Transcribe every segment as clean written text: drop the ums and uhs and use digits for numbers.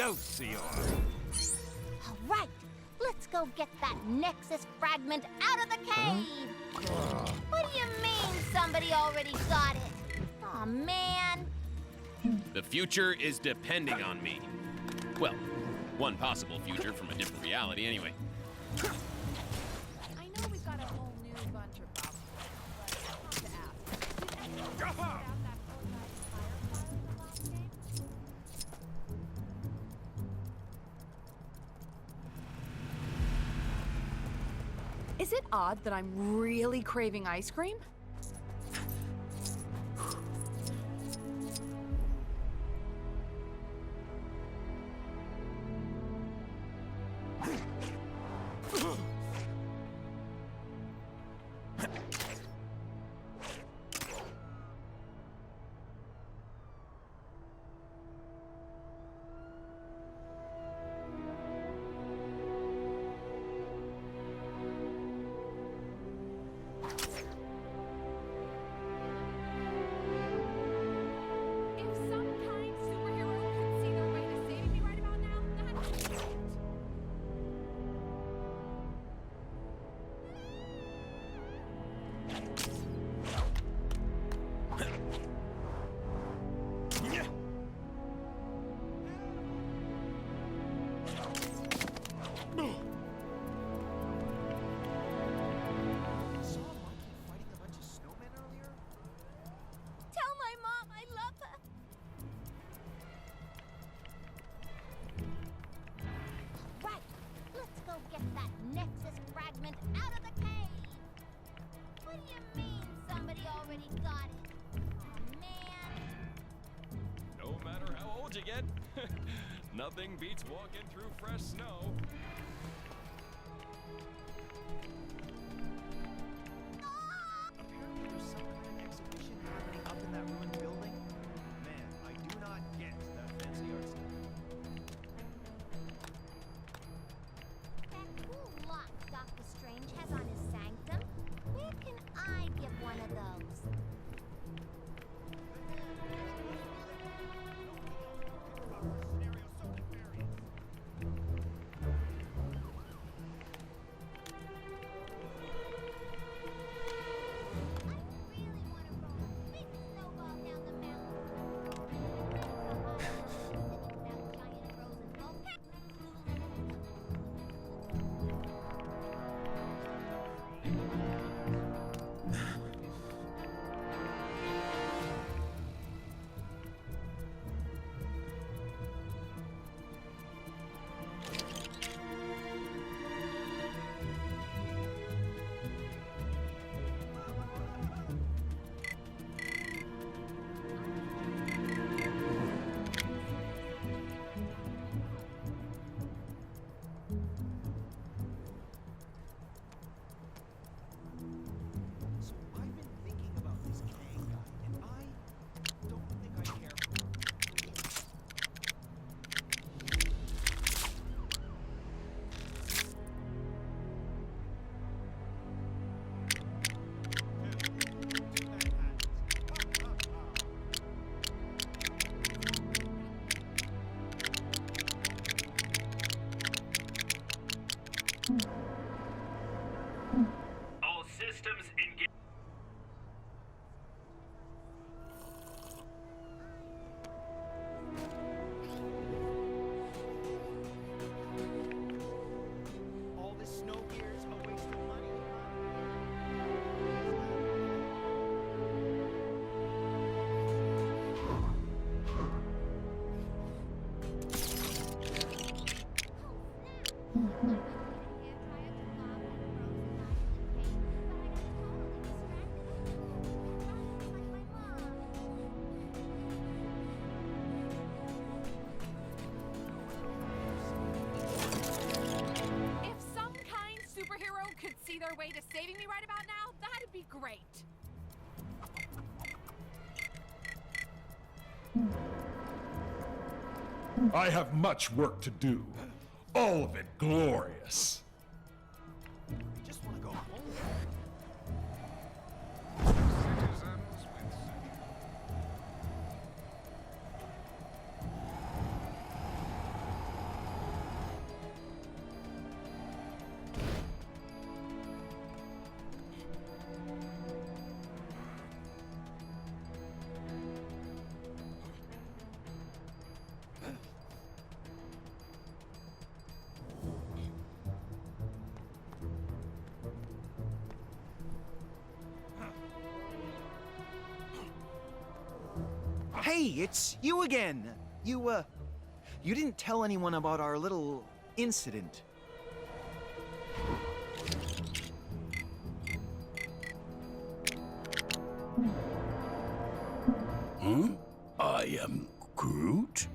Excelsior! All right, let's go get that Nexus fragment out of the cave! What do you mean somebody already got it? Aw, man. The future is depending on me. Well, one possible future from a different reality, anyway. I know we've got a whole new bunch of problems, but I have to ask. Did anyone figure out that poor guy's fire in the last game? Is it odd that I'm really craving ice cream? If some kind superhero could see their way to saving me right about now, that'd be great. Saw a monkey fighting a bunch of snowmen earlier? Tell my mom I love her. All right, let's go get that Nexus fragment out of the cave! What do you mean somebody already got it? Aw, man. No matter how old you get, nothing beats walking through fresh snow. Apparently there's some kind of exhibition happening up in that ruined building. Man, I do not get that fancy art stuff. That cool lock Doctor Strange has on his sanctum. Where can I get one of those? I really want to roll a big snowball down the mountain. Sitting in that giant frozen volcano. So I've been thinking about this Kang guy, and I don't think I care for him. All systems engage. All this snow gear is a waste of money. If some kind superhero could see their way to saving me right about now, that'd be great. I have much work to do. All of it glorious. Just want to go home. Hey, it's you again. You didn't tell anyone about our little incident. Huh? I am Groot?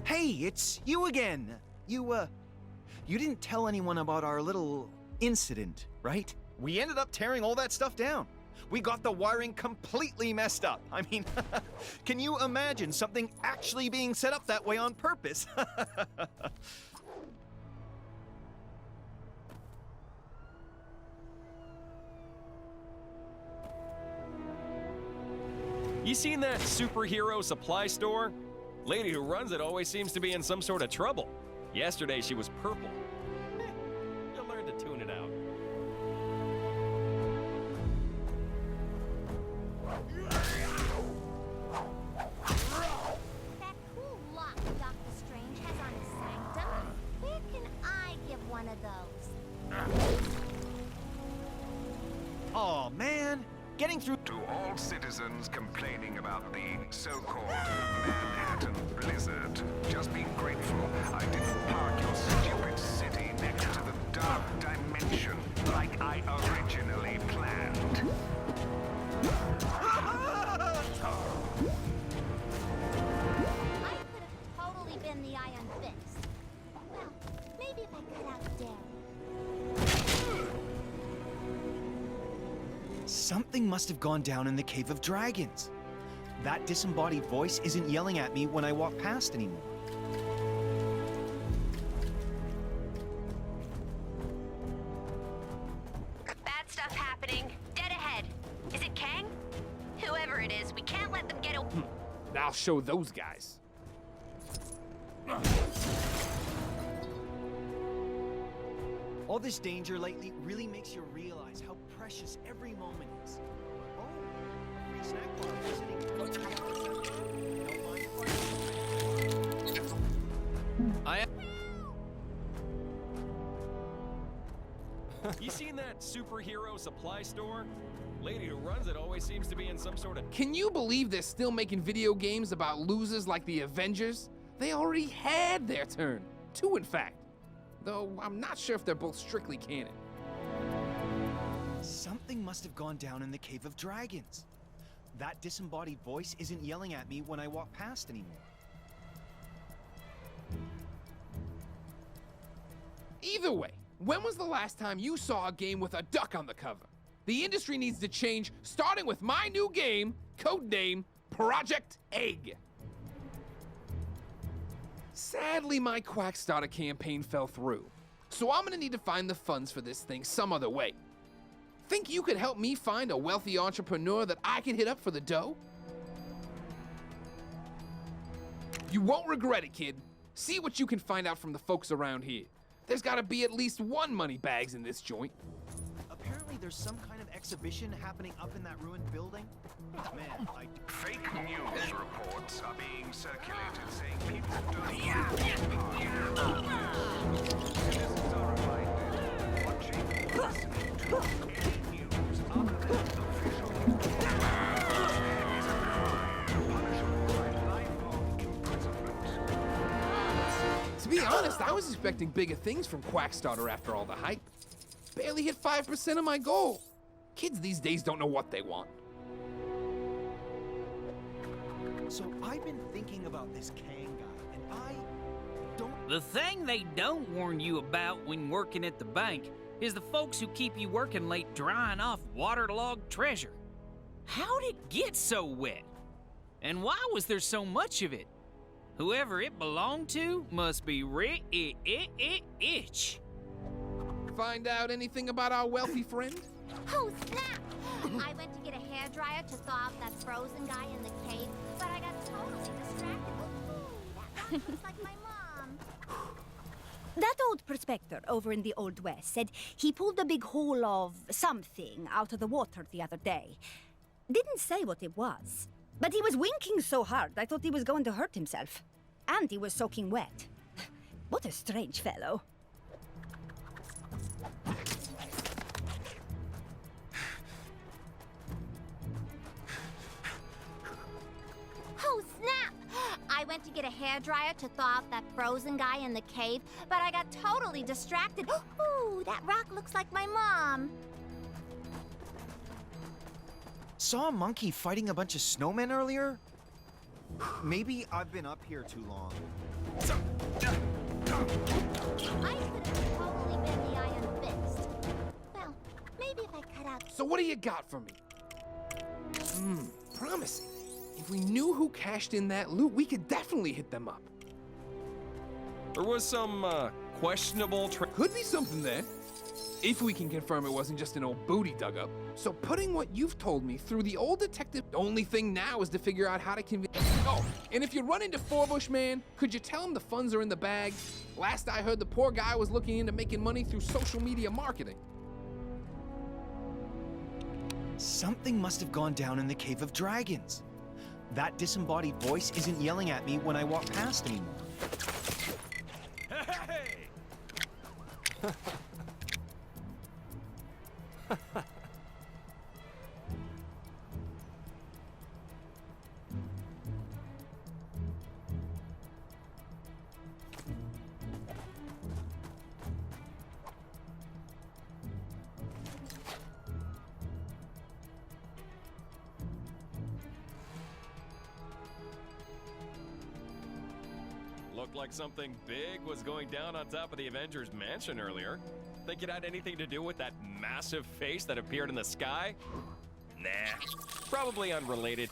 Hey, it's you again. You didn't tell anyone about our little incident, right? We ended up tearing all that stuff down. We got the wiring completely messed up. I mean, can you imagine something actually being set up that way on purpose? You seen that superhero supply store? Lady who runs it always seems to be in some sort of trouble. Yesterday she was purple. You'll learn to tune it out. That cool lock Doctor Strange has on his sanctum. Where can I get one of those? Aw, man. Getting through. To all citizens complaining about the so-called Manhattan blizzard, just be grateful I didn't park your stupid city next to the dark dimension like I originally planned. I could have totally been the Iron Fist. Well, maybe if I cut out Daryl. Something must have gone down in the Cave of Dragons. That disembodied voice isn't yelling at me when I walk past anymore. Bad stuff happening. Dead ahead. Is it Kang? Whoever it is, we can't let them get away. I'll show those guys. All this danger lately really makes you realize how precious every moment is. Oh, free snack bar visiting. Don't mind if I You seen that superhero supply store? Lady who runs it always seems to be in some sort of... Can you believe they're still making video games about losers like the Avengers? They already had their turn. 2, in fact. Though I'm not sure if they're both strictly canon. Something must have gone down in the Cave of Dragons. That disembodied voice isn't yelling at me when I walk past anymore. Either way, when was the last time you saw a game with a duck on the cover? The industry needs to change, starting with my new game, codename Project Egg. Sadly, my Quackstarter campaign fell through, so I'm gonna need to find the funds for this thing some other way. Think you could help me find a wealthy entrepreneur that I can hit up for the dough? You won't regret it, kid. See what you can find out from the folks around here. There's gotta be at least one money bags in this joint. Apparently there's some kind of exhibition happening up in that ruined building. Man, Fake news reports are being circulated saying people don't Citizens are reminded, watching, listening to any news other than official is a crime punishable by lifelong imprisonment. To be honest, I was expecting bigger things from Quackstarter after all the hype. Barely hit 5% of my goal. Kids these days don't know what they want. So I've been thinking about this Kang guy, and I don't... The thing they don't warn you about when working at the bank is the folks who keep you working late drying off waterlogged treasure. How'd it get so wet? And why was there so much of it? Whoever it belonged to must be rich. Find out anything about our wealthy friend? Oh, snap! I went to get a hairdryer to thaw out that frozen guy in the cave, but I got totally distracted. Ooh, that rock looks like my mom. That old prospector over in the Old West said he pulled a big hole of something out of the water the other day. Didn't say what it was, but he was winking so hard I thought he was going to hurt himself. And he was soaking wet. What a strange fellow. Oh, snap! I went to get a hairdryer to thaw out that frozen guy in the cave, but I got totally distracted. Ooh, that rock looks like my mom. Saw a monkey fighting a bunch of snowmen earlier? Maybe I've been up here too long. I could have totally been the Iron Fist. Well, maybe if I cut out... So what do you got for me? Promising. If we knew who cashed in that loot, we could definitely hit them up. There was some, questionable Could be something there. If we can confirm it wasn't just an old booty dug up. So putting what you've told me through the old detective, the only thing now is to figure out how to convince... Oh, and if you run into Forbush Man, could you tell him the funds are in the bag? Last I heard, the poor guy was looking into making money through social media marketing. Something must have gone down in the Cave of Dragons. That disembodied voice isn't yelling at me when I walk past anymore. Hey! Looked like something big was going down on top of the Avengers mansion earlier. Think it had anything to do with that massive face that appeared in the sky? Nah, probably unrelated.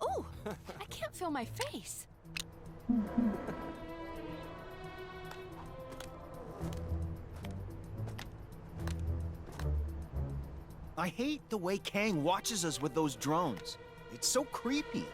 Oh, I can't feel my face. I hate the way Kang watches us with those drones. It's so creepy.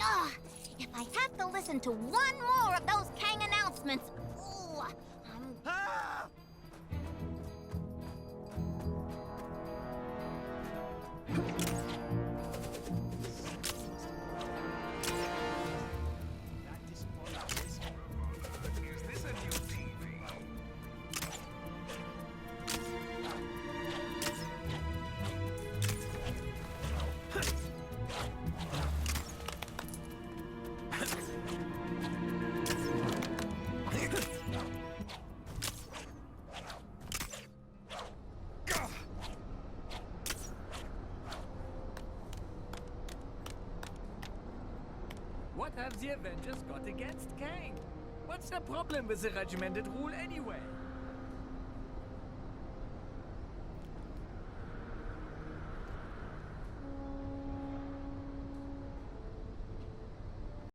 Ugh, if I have to listen to one more of those Kang announcements, ooh, Is this a new TV? What have the Avengers got against Kang? What's the problem with the regimented rule anyway?